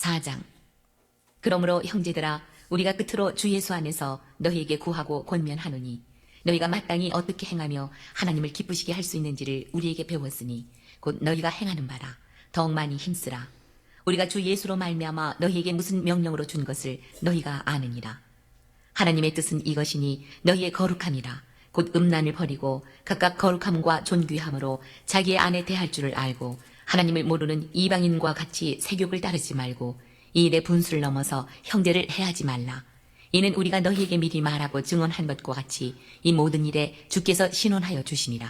4장. 그러므로 형제들아 우리가 끝으로 주 예수 안에서 너희에게 구하고 권면하노니 너희가 마땅히 어떻게 행하며 하나님을 기쁘시게 할 수 있는지를 우리에게 배웠으니 곧 너희가 행하는 바라. 더욱 많이 힘쓰라. 우리가 주 예수로 말미암아 너희에게 무슨 명령으로 준 것을 너희가 아느니라. 하나님의 뜻은 이것이니 너희의 거룩함이라. 곧 음란을 버리고 각각 거룩함과 존귀함으로 자기의 아내 대할 줄을 알고 하나님을 모르는 이방인과 같이 세욕을 따르지 말고 이 일의 분수를 넘어서 형제를 해하지 말라. 이는 우리가 너희에게 미리 말하고 증언한 것과 같이 이 모든 일에 주께서 신원하여 주시니라.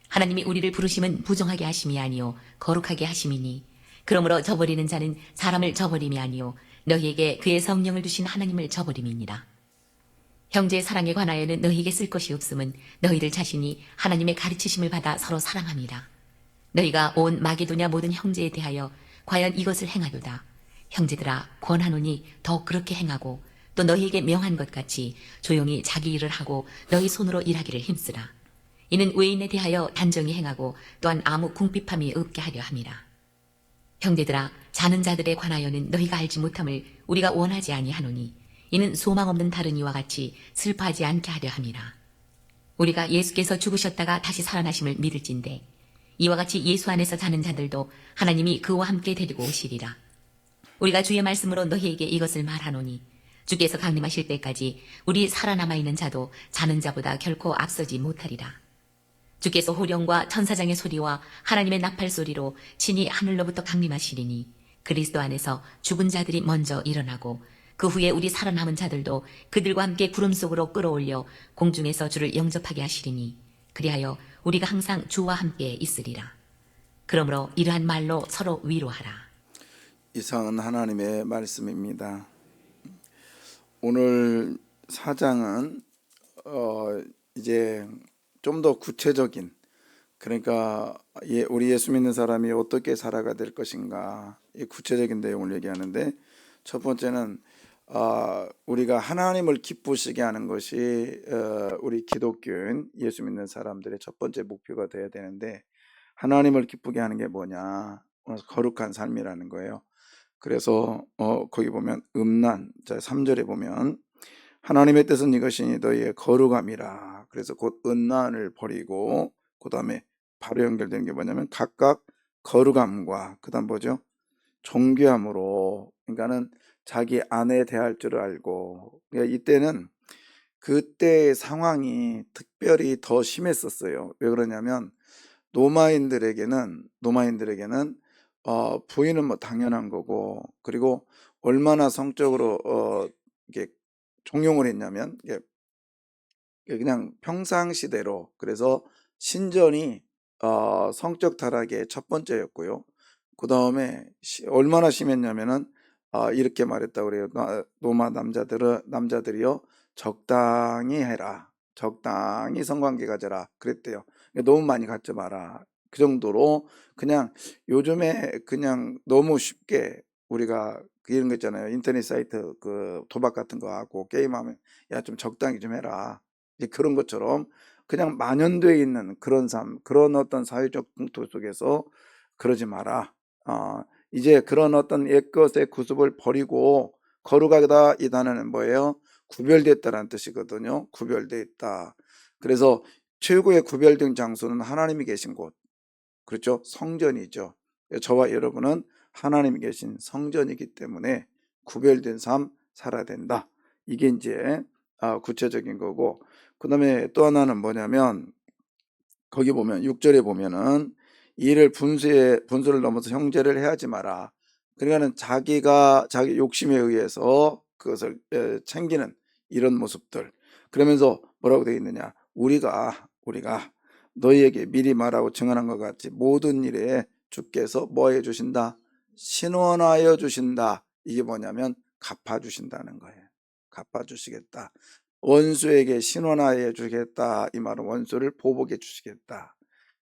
하나님이 우리를 부르심은 부정하게 하심이 아니요 거룩하게 하심이니 그러므로 저버리는 자는 사람을 저버림이 아니요 너희에게 그의 성령을 주신 하나님을 저버림이니라. 형제의 사랑에 관하여는 너희에게 쓸 것이 없음은 너희들 자신이 하나님의 가르치심을 받아 서로 사랑함이라. 너희가 온 마게도냐 모든 형제에 대하여 과연 이것을 행하도다. 형제들아 권하노니 더욱 그렇게 행하고 또 너희에게 명한 것 같이 조용히 자기 일을 하고 너희 손으로 일하기를 힘쓰라. 이는 외인에 대하여 단정히 행하고 또한 아무 궁핍함이 없게 하려 함이라. 형제들아 자는 자들에 관하여는 너희가 알지 못함을 우리가 원하지 아니하노니 이는 소망 없는 다른 이와 같이 슬퍼하지 않게 하려 함이라. 우리가 예수께서 죽으셨다가 다시 살아나심을 믿을진대 이와 같이 예수 안에서 자는 자들도 하나님이 그와 함께 데리고 오시리라. 우리가 주의 말씀으로 너희에게 이것을 말하노니 주께서 강림하실 때까지 우리 살아남아 있는 자도 자는 자보다 결코 앞서지 못하리라. 주께서 호령과 천사장의 소리와 하나님의 나팔 소리로 친히 하늘로부터 강림하시리니 그리스도 안에서 죽은 자들이 먼저 일어나고 그 후에 우리 살아남은 자들도 그들과 함께 구름 속으로 끌어올려 공중에서 주를 영접하게 하시리니 그리하여 우리가 항상 주와 함께 있으리라. 그러므로 이러한 말로 서로 위로하라. 이상은 하나님의 말씀입니다. 오늘 사장은 이제 좀 더 구체적인, 그러니까 우리 예수 믿는 사람이 어떻게 살아가야 될 것인가, 이 구체적인 내용을 얘기하는데, 첫 번째는 우리가 하나님을 기쁘시게 하는 것이 우리 기독교인 예수 믿는 사람들의 첫 번째 목표가 되어야 되는데, 하나님을 기쁘게 하는 게 뭐냐? 거룩한 삶이라는 거예요. 그래서 거기 보면 음란, 자 3절에 보면 하나님의 뜻은 이것이니 너희의 거룩함이라. 그래서 곧 음란을 버리고, 그 다음에 바로 연결되는 게 뭐냐면 각각 거룩함과, 그 다음 뭐죠? 존귀함으로. 그러니까는 자기 아내 대할 줄을 알고. 그러니까 이때는 그때의 상황이 특별히 더 심했었어요. 왜 그러냐면 노마인들에게는 부인은 뭐 당연한 거고, 그리고 얼마나 성적으로 이게 종용을 했냐면 이게 그냥 평상시대로. 그래서 신전이 성적 타락의 첫 번째였고요. 그 다음에 얼마나 심했냐면은 이렇게 말했다고 그래요. 노마 남자들이요 적당히 해라, 적당히 성관계 가져라 그랬대요. 너무 많이 갖지 마라. 그 정도로 그냥 요즘에 그냥 너무 쉽게 우리가 이런 거 있잖아요. 인터넷 사이트 그 도박 같은 거 하고 게임하면 야 좀 적당히 좀 해라, 이제 그런 것처럼 그냥 만연되어 있는 그런 삶, 그런 어떤 사회적 풍토 속에서 그러지 마라. 이제 그런 어떤 옛것의 구습을 버리고 거룩하다, 이 단어는 뭐예요? 구별됐다라는 뜻이거든요. 구별되어 있다. 그래서 최고의 구별된 장소는 하나님이 계신 곳, 그렇죠? 성전이죠. 저와 여러분은 하나님이 계신 성전이기 때문에 구별된 삶 살아야 된다. 이게 이제 구체적인 거고, 그 다음에 또 하나는 뭐냐면 거기 보면 6절에 보면은 이를 분수를 넘어서 형제를 해하지 마라. 그러니까는 자기 욕심에 의해서 그것을 챙기는 이런 모습들. 그러면서 뭐라고 되어 있느냐? 우리가 너희에게 미리 말하고 증언한 것 같이 모든 일에 주께서 뭐 해주신다? 신원하여 주신다. 이게 뭐냐면 갚아주신다는 거예요. 갚아주시겠다. 원수에게 신원하여 주겠다. 이 말은 원수를 보복해 주시겠다.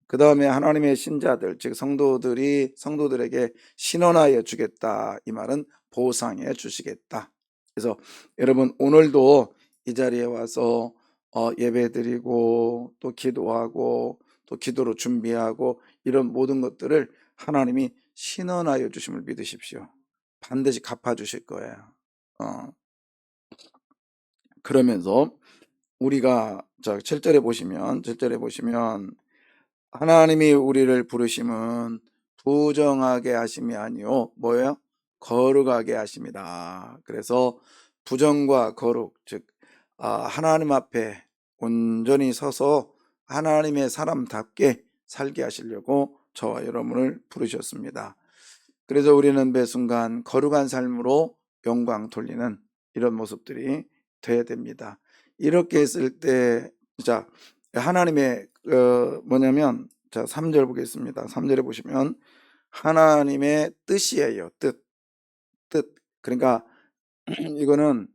그 다음에 하나님의 신자들, 즉 성도들에게 신원하여 주겠다. 이 말은 보상해 주시겠다. 그래서 여러분 오늘도 이 자리에 와서 예배드리고 또 기도하고 또 기도로 준비하고 이런 모든 것들을 하나님이 신원하여 주심을 믿으십시오. 반드시 갚아주실 거예요. 그러면서 우리가 7절에 보시면 하나님이 우리를 부르심은 부정하게 하심이 아니요 뭐예요? 거룩하게 하심이다. 그래서 부정과 거룩, 즉 하나님 앞에 온전히 서서 하나님의 사람답게 살게 하시려고 저와 여러분을 부르셨습니다. 그래서 우리는 매 순간 거룩한 삶으로 영광 돌리는 이런 모습들이 돼야 됩니다. 이렇게 했을 때 하나님의 뭐냐면 3절 보겠습니다. 3절에 보시면 하나님의 뜻이에요. 뜻. 그러니까 이거는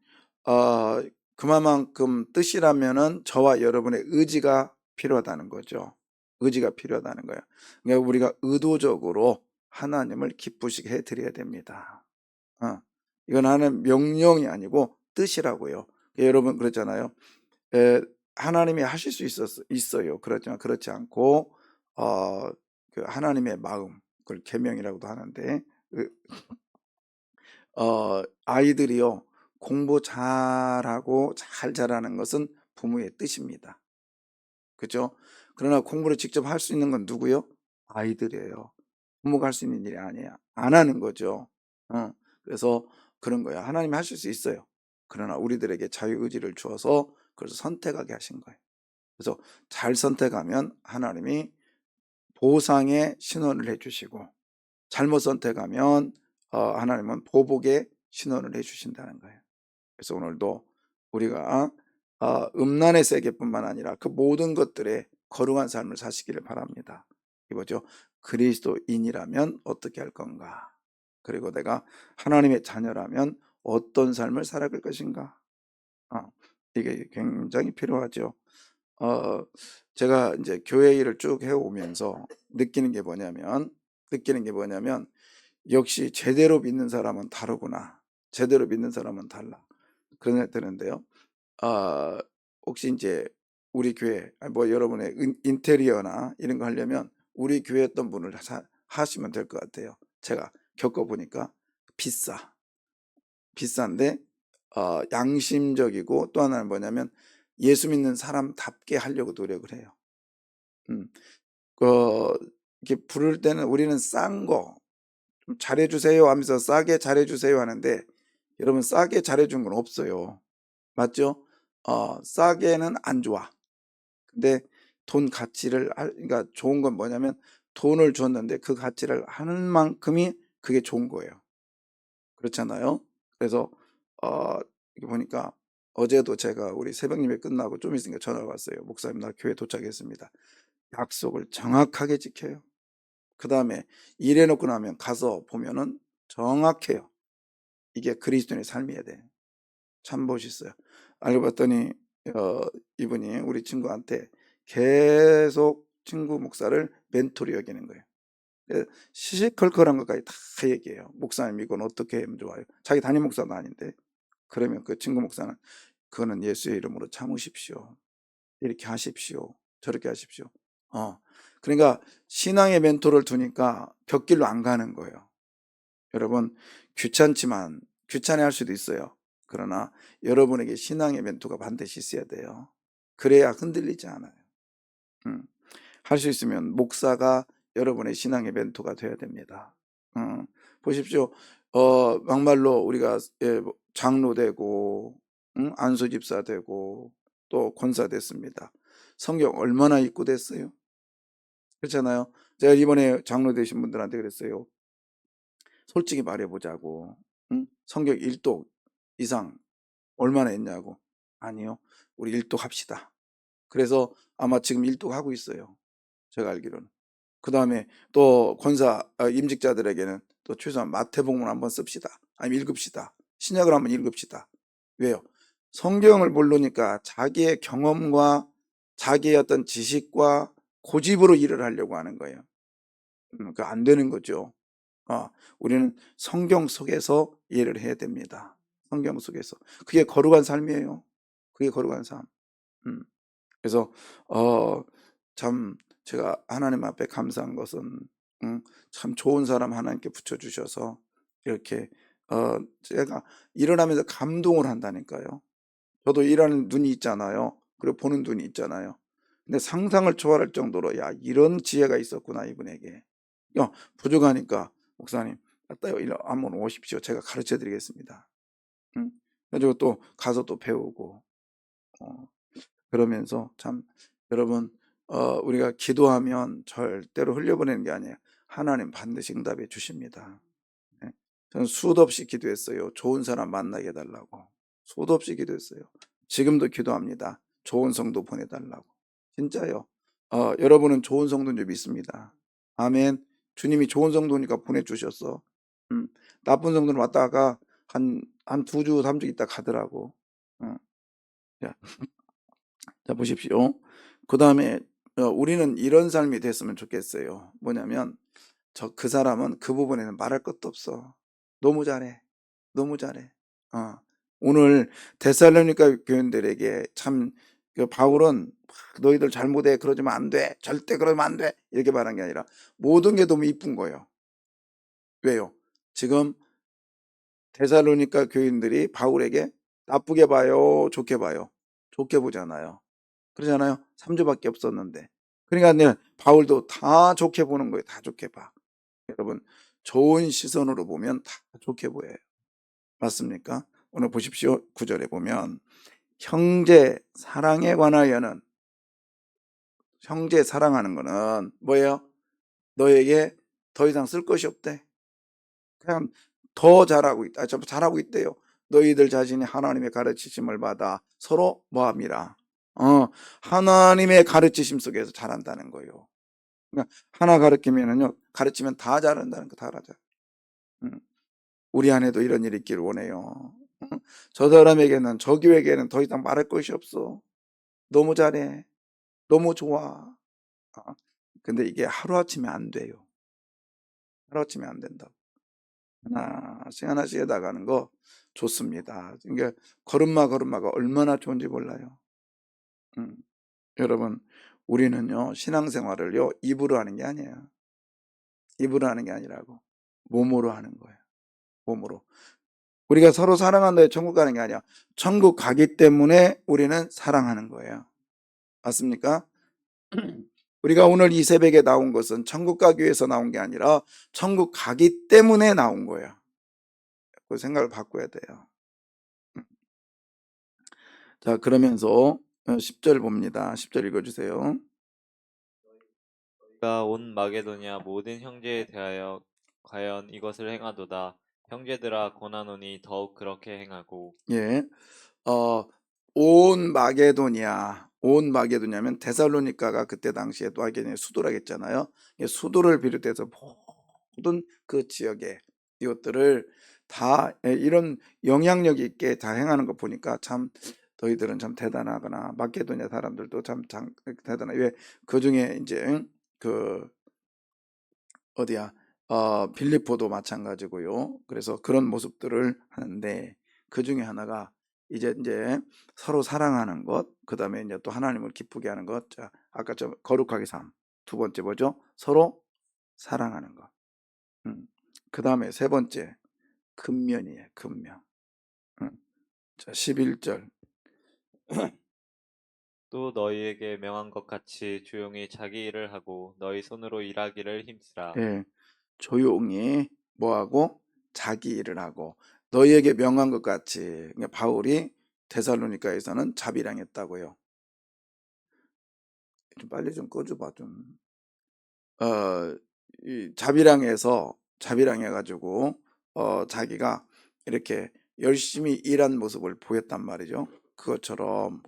그만큼 뜻이라면은 저와 여러분의 의지가 필요하다는 거죠. 의지가 필요하다는 거예요. 그러니까 우리가 의도적으로 하나님을 기쁘시게 해드려야 됩니다. 이건 하나님 명령이 아니고 뜻이라고요. 여러분 그렇잖아요. 하나님이 하실 수 있어요. 그렇지만 그렇지 않고 그 하나님의 마음, 그걸 계명이라고도 하는데 아이들이요 공부 잘하고 잘 자라는 것은 부모의 뜻입니다. 그렇죠? 그러나 공부를 직접 할 수 있는 건 누구요? 아이들이에요. 부모가 할 수 있는 일이 아니야. 안 하는 거죠. 그래서 그런 거야. 하나님이 하실 수 있어요. 그러나 우리들에게 자유의지를 주어서 그걸 선택하게 하신 거예요. 그래서 잘 선택하면 하나님이 보상의 신원을 해주시고, 잘못 선택하면 하나님은 보복의 신원을 해주신다는 거예요. 그래서 오늘도 우리가 음란의 세계뿐만 아니라 그 모든 것들에 거룩한 삶을 사시기를 바랍니다. 이거죠. 그리스도인이라면 어떻게 할 건가? 그리고 내가 하나님의 자녀라면 어떤 삶을 살아갈 것인가? 이게 굉장히 필요하죠. 제가 이제 교회 일을 쭉 해오면서 느끼는 게 뭐냐면 역시 제대로 믿는 사람은 다르구나. 제대로 믿는 사람은 달라. 그런 생각이 드는데요. 혹시 이제 우리 교회, 뭐 여러분의 인테리어나 이런 거 하려면 우리 교회 어떤 분을 하시면 될 것 같아요. 제가 겪어보니까 비싼데 양심적이고 또 하나는 뭐냐면 예수 믿는 사람답게 하려고 노력을 해요. 이렇게 부를 때는 우리는 싼 거 좀 잘해주세요 하면서 싸게 잘해주세요 하는데 여러분 싸게 잘해준 건 없어요. 맞죠? 싸게는 안 좋아. 근데 돈 가치를 그러니까 좋은 건 뭐냐면 돈을 줬는데 그 가치를 하는 만큼이 그게 좋은 거예요. 그렇잖아요. 그래서 이렇게 보니까 어제도 제가 우리 새벽 예배 끝나고 좀 있으니까 전화가 왔어요. 목사님 나 교회 도착했습니다. 약속을 정확하게 지켜요. 그 다음에 일해놓고 나면 가서 보면은 정확해요. 이게 그리스도인의 삶이어야 돼. 참 멋있어요. 알고 봤더니 이분이 우리 친구한테 계속 친구 목사를 멘토로 여기는 거예요. 시시컬컬한 것까지 다 얘기해요. 목사님 이건 어떻게 하면 좋아요? 자기 담임 목사도 아닌데. 그러면 그 친구 목사는 그거는 예수의 이름으로 참으십시오. 이렇게 하십시오. 저렇게 하십시오. 그러니까 신앙의 멘토를 두니까 벽길로 안 가는 거예요. 여러분 귀찮지만 귀찮아할 수도 있어요. 그러나 여러분에게 신앙의 멘토가 반드시 있어야 돼요. 그래야 흔들리지 않아요. 할 수 있으면 목사가 여러분의 신앙의 멘토가 되어야 됩니다. 보십시오. 막말로 우리가 장로 되고 안수 집사 되고 또 권사 됐습니다. 성경 얼마나 읽고 됐어요? 그렇잖아요. 제가 이번에 장로 되신 분들한테 그랬어요. 솔직히 말해보자고. 성경 1독 이상 얼마나 했냐고. 아니요. 우리 1독 합시다. 그래서 아마 지금 1독 하고 있어요. 제가 알기로는. 그 다음에 또 권사 임직자들에게는 또 최소한 마태복음을 한번 씁시다. 아니면 읽읍시다. 신약을 한번 읽읍시다. 왜요? 성경을 모르니까 자기의 경험과 자기의 어떤 지식과 고집으로 일을 하려고 하는 거예요. 그 안 되는 거죠. 우리는 성경 속에서 일을 해야 됩니다. 성경 속에서. 그게 거룩한 삶이에요. 그게 거룩한 삶. 음. 그래서 참 제가 하나님 앞에 감사한 것은 참 좋은 사람 하나님께 붙여주셔서 이렇게 제가 일어나면서 감동을 한다니까요. 저도 일하는 눈이 있잖아요. 그리고 보는 눈이 있잖아요. 근데 상상을 초월할 정도로 야 이런 지혜가 있었구나 이분에게. 야 부족하니까 목사님 따요 일로 한번 오십시오. 제가 가르쳐 드리겠습니다. 응? 그래가지고 또 가서 또 배우고 어, 그러면서 참 여러분 우리가 기도하면 절대로 흘려보내는 게 아니에요. 하나님 반드시 응답해 주십니다. 네. 저는 수도 없이 기도했어요. 좋은 사람 만나게 해달라고. 수도 없이 기도했어요. 지금도 기도합니다. 좋은 성도 보내달라고. 진짜요. 여러분은 좋은 성도인 줄 믿습니다. 아멘. 주님이 좋은 성도니까 보내주셨어. 나쁜 성도는 왔다가 한 2주, 3주 있다 가더라고. 자, 자, 보십시오. 그 다음에 우리는 이런 삶이 됐으면 좋겠어요. 뭐냐면 그 사람은 그 부분에는 말할 것도 없어. 너무 잘해. 너무 잘해. 어. 오늘 데살로니가 교인들에게 참 바울은 너희들 잘못해 그러지면 안 돼. 절대 그러면 안 돼. 이렇게 말한 게 아니라 모든 게 너무 이쁜 거예요. 왜요? 지금 데살로니가 교인들이 바울에게 나쁘게 봐요, 좋게 봐요. 좋게 보잖아요. 그러잖아요. 3주밖에 없었는데. 그러니까 바울도 다 좋게 보는 거예요. 다 좋게 봐. 여러분 좋은 시선으로 보면 다 좋게 보여요. 맞습니까? 오늘 보십시오. 9절에 보면 형제 사랑에 관하여는 형제 사랑하는 거는 뭐예요? 너에게 더 이상 쓸 것이 없대. 그냥 더 잘하고 있다. 잘하고 있대요. 너희들 자신이 하나님의 가르치심을 받아 서로 뭐함이라. 하나님의 가르치심 속에서 잘한다는 거예요. 그러니까 하나 가르치면 다 잘한다는 거 다 알아죠. 우리 안에도 이런 일이 있기를 원해요. 저 사람에게는 저 교회에게는 더 이상 말할 것이 없어. 너무 잘해. 너무 좋아. 근데 이게 하루아침에 안 돼요. 하루아침에 안 된다고. 하나씩 하나씩 해나가는 거 좋습니다. 그러니까 걸음마가 얼마나 좋은지 몰라요. 여러분 우리는요 신앙생활을요 입으로 하는 게 아니에요. 입으로 하는 게 아니라고 몸으로 하는 거예요. 몸으로. 우리가 서로 사랑한다에 천국 가는 게 아니야. 천국 가기 때문에 우리는 사랑하는 거예요. 맞습니까? 우리가 오늘 이 새벽에 나온 것은 천국 가기 위해서 나온 게 아니라 천국 가기 때문에 나온 거예요. 그 생각을 바꿔야 돼요. 자, 그러면서 10절 봅니다. 10절 읽어주세요. 너희가 온 마게도냐 모든 형제에 대하여 과연 이것을 행하도다. 형제들아 권하노니 더욱 그렇게 행하고. 예, 온 마게도냐면 데살로니가가 그때 당시에 또 하게 수도라고 했잖아요. 수도를 비롯해서 모든 그 지역에 이것들을 다 이런 영향력 있게 다 행하는 거 보니까 참 너희들은 참 대단하거나 마케도냐 사람들도 참 대단해. 왜 그 중에 이제 그 어디야 빌립보도 마찬가지고요. 그래서 그런 모습들을 하는데 그 중에 하나가 이제 서로 사랑하는 것, 그 다음에 이제 또 하나님을 기쁘게 하는 것. 자, 아까 저 거룩하게 삶. 두 번째 뭐죠? 서로 사랑하는 것. 그 다음에 세 번째 근면이에요. 근면. 음. 자, 11절. 또 너희에게 명한 것 같이 조용히 자기 일을 하고 너희 손으로 일하기를 힘쓰라. 예, 조용히 뭐하고 자기 일을 하고 너희에게 명한 것 같이. 그러니까 바울이 데살로니가에서는 자비랑했다고요. 좀 빨리 좀 꺼줘봐 좀. 이 자비랑해가지고 자기가 이렇게 열심히 일한 모습을 보였단 말이죠. 그것처럼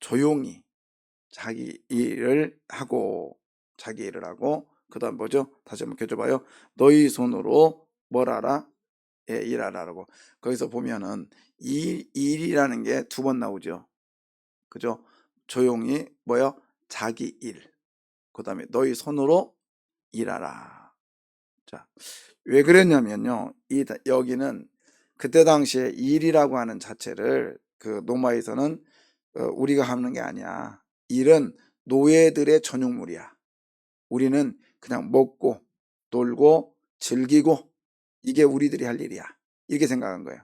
조용히 자기 일을 하고 그다음 뭐죠? 다시 한번 켜줘봐요. 너희 손으로 뭘 하라? 예, 일하라고. 거기서 보면은 일이라는 게 2번 나오죠. 그죠? 조용히 뭐요? 자기 일. 그다음에 너희 손으로 일하라. 자, 왜 그랬냐면요. 여기는 그때 당시에 일이라고 하는 자체를 그 로마에서는 우리가 하는 게 아니야. 일은 노예들의 전용물이야. 우리는 그냥 먹고 놀고 즐기고 이게 우리들이 할 일이야. 이렇게 생각한 거예요.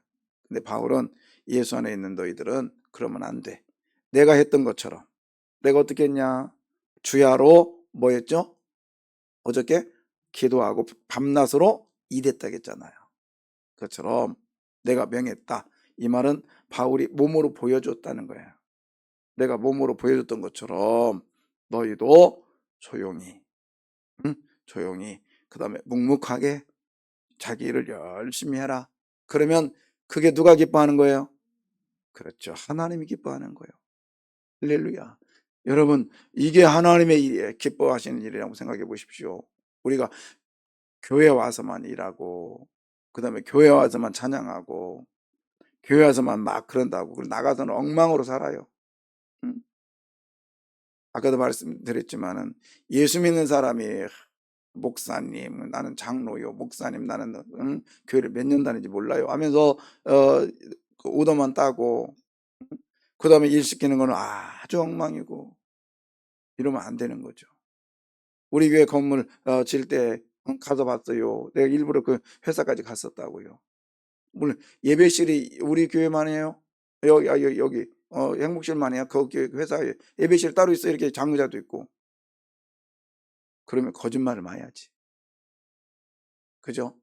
근데 바울은 예수 안에 있는 너희들은 그러면 안 돼. 내가 했던 것처럼. 내가 어떻게 했냐? 주야로 뭐 했죠? 어저께 기도하고 밤낮으로 일했다 했잖아요. 그것처럼 내가 명했다. 이 말은 바울이 몸으로 보여줬다는 거예요. 내가 몸으로 보여줬던 것처럼 너희도 조용히, 조용히, 그 다음에 묵묵하게 자기 일을 열심히 해라. 그러면 그게 누가 기뻐하는 거예요? 그렇죠. 하나님이 기뻐하는 거예요. 할렐루야. 여러분, 이게 하나님의 일이에요. 기뻐하시는 일이라고 생각해 보십시오. 우리가 교회 와서만 일하고, 그 다음에 교회 와서만 찬양하고, 교회 와서만 막 그런다고, 그리고 나가서는 엉망으로 살아요. 아까도 말씀드렸지만은, 예수 믿는 사람이, 목사님, 나는 장로요, 목사님, 나는, 교회를 몇 년 다니는지 몰라요 하면서, 그 오더만 따고, 그 다음에 일 시키는 거는 아주 엉망이고, 이러면 안 되는 거죠. 우리 교회 건물 질 때 가서 봤어요. 내가 일부러 그 회사까지 갔었다고요. 물론 예배실이 우리 교회만이에요. 여기 행복실만이야. 거기 회사에 예배실 따로 있어. 이렇게 장의자도 있고. 그러면 거짓말을 많이 하지. 그죠?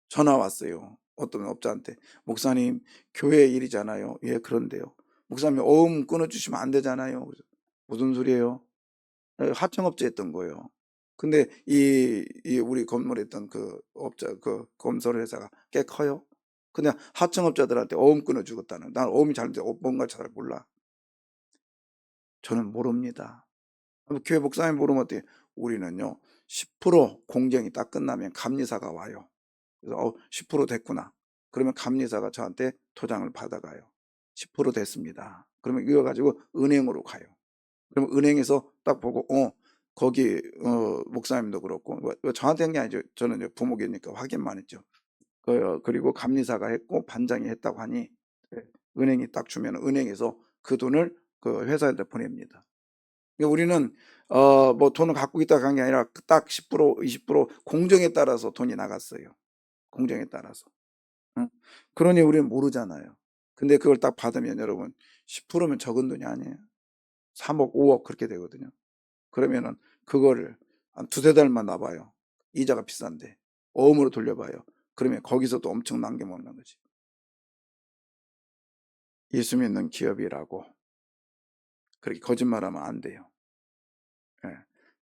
전화 왔어요. 어떤 업자한테. 목사님, 교회 일이잖아요. 예, 그런데요. 목사님, 어음 끊어주시면 안 되잖아요. 그래서 무슨 소리예요? 하청업체 했던 거예요. 근데 이 우리 건물에 있던 그 업자, 그 건설 회사가 꽤 커요. 근데 하청업자들한테 어음 끊어 주겠다는. 난 어음이 잘 뭔가 잘 몰라. 저는 모릅니다. 교회 목사님 모르면 어떻게? 우리는요 10% 공정이 딱 끝나면 감리사가 와요. 그래서 10% 됐구나. 그러면 감리사가 저한테 도장을 받아가요. 10% 됐습니다. 그러면 이거 가지고 은행으로 가요. 그럼 은행에서 딱 보고 거기 목사님도 그렇고 저한테 한 게 아니죠. 저는 이제 부목이니까 확인만 했죠. 그리고 감리사가 했고 반장이 했다고 하니 은행이 딱 주면 은행에서 그 돈을 그 회사한테 보냅니다. 그러니까 우리는 뭐 돈을 갖고 있다가 한 게 아니라 딱 10% 20% 공정에 따라서 돈이 나갔어요. 공정에 따라서. 응? 그러니 우리는 모르잖아요. 근데 그걸 딱 받으면 여러분 10%면 적은 돈이 아니에요. 3억, 5억 그렇게 되거든요. 그러면은 그거를 한 두세 달만 놔봐요. 이자가 비싼데 어음으로 돌려봐요. 그러면 거기서도 엄청 남겨먹는 거지. 예수 믿는 기업이라고 그렇게 거짓말하면 안 돼요. 예.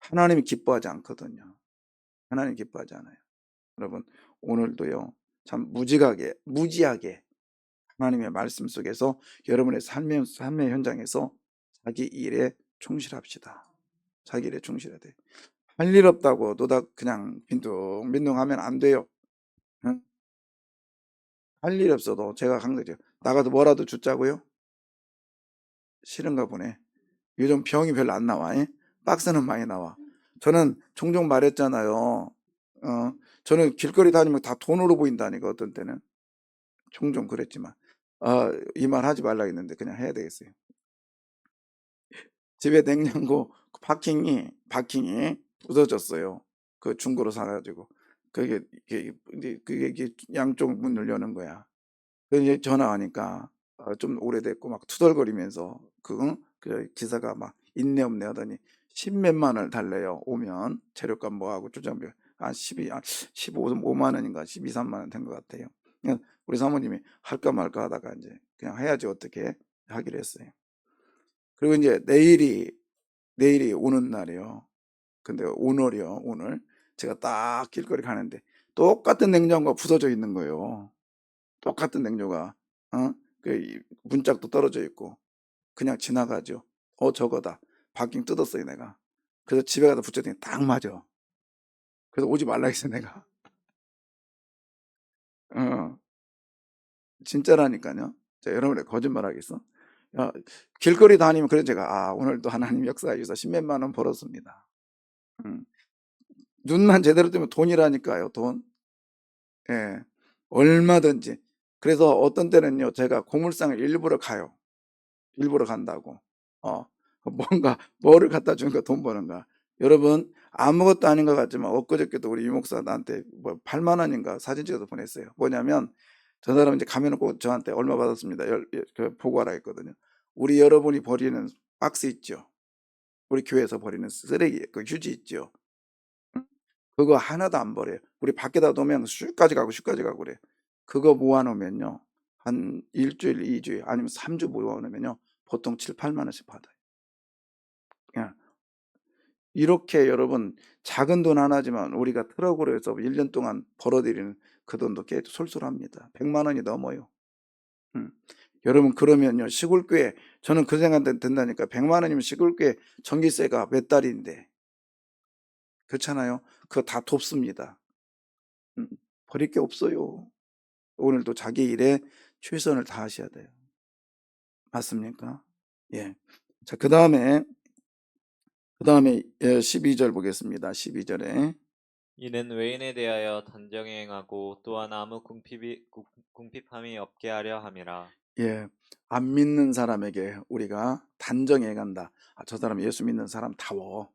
하나님이 기뻐하지 않거든요. 하나님 기뻐하지 않아요. 여러분 오늘도요 참 무지하게 하나님의 말씀 속에서 여러분의 삶의 현장에서 자기 일에 충실합시다. 자기 일에 충실해야 돼. 할 일 없다고 노닥 그냥 빈둥빈둥하면 안 돼요. 응? 할 일 없어도 제가 한 거죠. 나가서 뭐라도 줍자고요? 싫은가 보네. 요즘 병이 별로 안 나와. 예? 박스는 많이 나와. 저는 종종 말했잖아요. 저는 길거리 다니면 다 돈으로 보인다니까 어떤 때는. 종종 그랬지만 이 말 하지 말라 했는데 그냥 해야 되겠어요. 집에 냉장고 파킹이 부서졌어요. 그 중고로 사가지고 그게 양쪽 문을 여는 거야. 그 이제 전화하니까 좀 오래됐고 막 투덜거리면서 그 기사가 막 있네 없네 하더니 10몇만 원을 달래요. 오면 재료값 뭐하고 주장비 한 15만 원인가 12, 3만 원 된 것 같아요. 그냥 우리 사모님이 할까 말까 하다가 이제 그냥 해야지 어떻게 하기로 했어요. 그리고 이제 내일이 오는 날이요. 근데 오늘이요. 오늘 제가 딱 길거리 가는데 똑같은 냉장고가 부서져 있는 거예요. 똑같은 냉장고가 그 문짝도 떨어져 있고 그냥 지나가죠. 저거다. 바뀐 뜯었어요 내가. 그래서 집에 가서 붙였더니 딱 맞아. 그래서 오지 말라 했어 내가. 어, 진짜라니까요. 자, 여러분의 거짓말 하겠어? 길거리 다니면 그래 제가 오늘도 하나님 역사해 주셔서 10몇만 원 벌었습니다. 음, 눈만 제대로 뜨면 돈이라니까요. 돈. 예, 얼마든지. 그래서 어떤 때는요 제가 고물상을 일부러 가요. 일부러 간다고. 뭔가 뭐를 갖다 주니까 돈 버는가. 여러분 아무것도 아닌 것 같지만 엊그저께도 우리 유목사 나한테 뭐 8만 원인가 사진 찍어서 보냈어요. 뭐냐면 저 사람 이제 가면은 꼭 저한테 얼마 받았습니다. 보고하라 했거든요. 우리 여러분이 버리는 박스 있죠. 우리 교회에서 버리는 쓰레기, 그 휴지 있죠. 그거 하나도 안 버려요. 우리 밖에다 놓으면 슈까지 가고 그래. 그거 모아놓으면요. 한 일주일, 2주, 아니면 3주 모아놓으면요. 보통 7, 8만 원씩 받아요. 그냥 이렇게 여러분 작은 돈 하나지만 우리가 트럭으로 해서 1년 동안 벌어들이는 그 돈도 꽤 솔솔합니다. 100만 원이 넘어요. 여러분 그러면요. 시골교회 저는 그 생각 든다니까. 100만 원이면 시골교회 전기세가 몇 달인데. 그렇잖아요. 그거 다 돕습니다. 버릴 게 없어요. 오늘도 자기 일에 최선을 다하셔야 돼요. 맞습니까? 예. 자, 그다음에 12절 보겠습니다. 12절에 이는 외인에 대하여 단정히 행하고 또한 아무 궁핍함이 없게 하려 함이라. 예. 안 믿는 사람에게 우리가 단정해 간다. 아, 저 사람 예수 믿는 사람다워.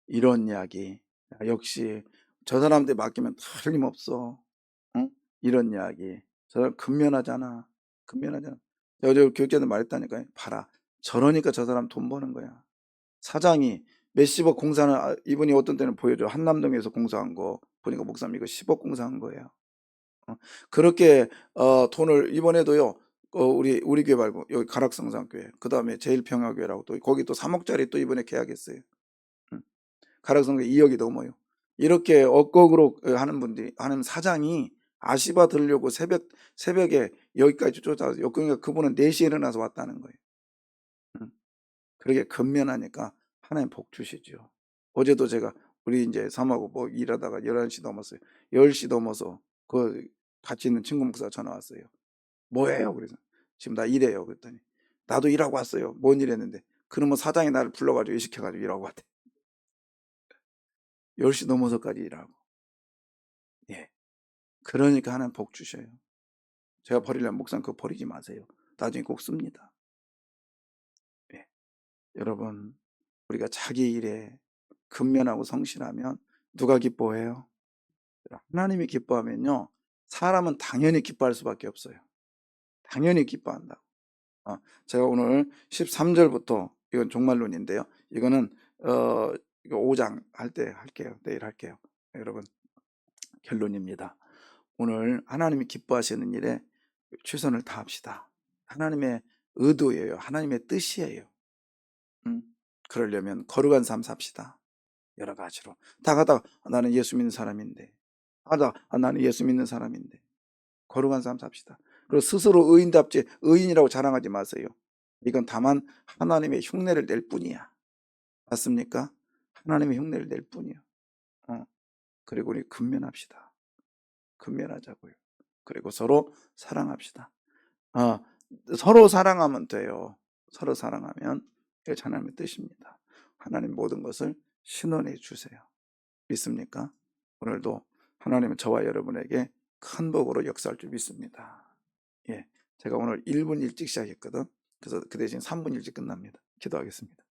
이런 이야기. 역시 저 사람한테 맡기면 틀림없어. 이런 이야기. 저 사람 근면하잖아. 근면하잖아. 어제 교육자들 말했다니까요. 봐라. 저러니까 저 사람 돈 버는 거야. 사장이 몇십억 공사는 이분이 어떤 때는 보여줘. 한남동에서 공사한 거 보니까 목사님 이거 10억 공사한 거예요. 그렇게 돈을 이번에도요. 우리 교회 말고 여기 가락성산교회, 그 다음에 제일평화교회라고 또 거기 또 3억짜리 또 이번에 계약했어요. 가락성교회 2억이 넘어요. 이렇게 억kok으로 하는 분들이 하는 사장이 아시바 들려고 새벽에 여기까지 쫓아와서 그러니까 그분은 4시에 일어나서 왔다는 거예요. 그렇게 근면하니까 하나님 복 주시죠. 어제도 제가 우리 이제 사모하고 뭐 일하다가 11시 넘었어요. 10시 넘어서 그 같이 있는 친구 목사가 전화 왔어요. 뭐예요? 그래서 지금 나 일해요. 그랬더니 나도 일하고 왔어요. 뭔 일했는데 그러면 사장이 나를 불러가지고 일시켜가지고 일하고 왔대. 10시 넘어서까지 일하고. 예. 그러니까 하나님 복 주셔요. 제가 버리려면 목사님 그거 버리지 마세요. 나중에 꼭 씁니다. 예. 여러분 우리가 자기 일에 근면하고 성실하면 누가 기뻐해요? 하나님이 기뻐하면요. 사람은 당연히 기뻐할 수밖에 없어요. 당연히 기뻐한다. 제가 오늘 13절부터 이건 종말론인데요. 이거는 이거 5장 할 때 할게요. 내일 할게요. 여러분 결론입니다. 오늘 하나님이 기뻐하시는 일에 최선을 다합시다. 하나님의 의도예요. 하나님의 뜻이에요. 그러려면 거룩한 삶 삽시다. 여러 가지로. 다 가다가 나는 예수 믿는 사람인데. 나는 예수 믿는 사람인데. 거룩한 삶 삽시다. 그리고 스스로 의인답지 의인이라고 자랑하지 마세요. 이건 다만 하나님의 흉내를 낼 뿐이야. 맞습니까? 하나님의 흉내를 낼 뿐이야. 그리고 우리 근면합시다. 근면하자고요. 그리고 서로 사랑합시다. 서로 사랑하면 돼요. 서로 사랑하면 이게 하나님의 뜻입니다. 하나님 모든 것을 신원해 주세요. 믿습니까? 오늘도 하나님은 저와 여러분에게 큰 복으로 역사할 줄 믿습니다. 예, 제가 오늘 1분 일찍 시작했거든. 그래서 그 대신 3분 일찍 끝납니다. 기도하겠습니다.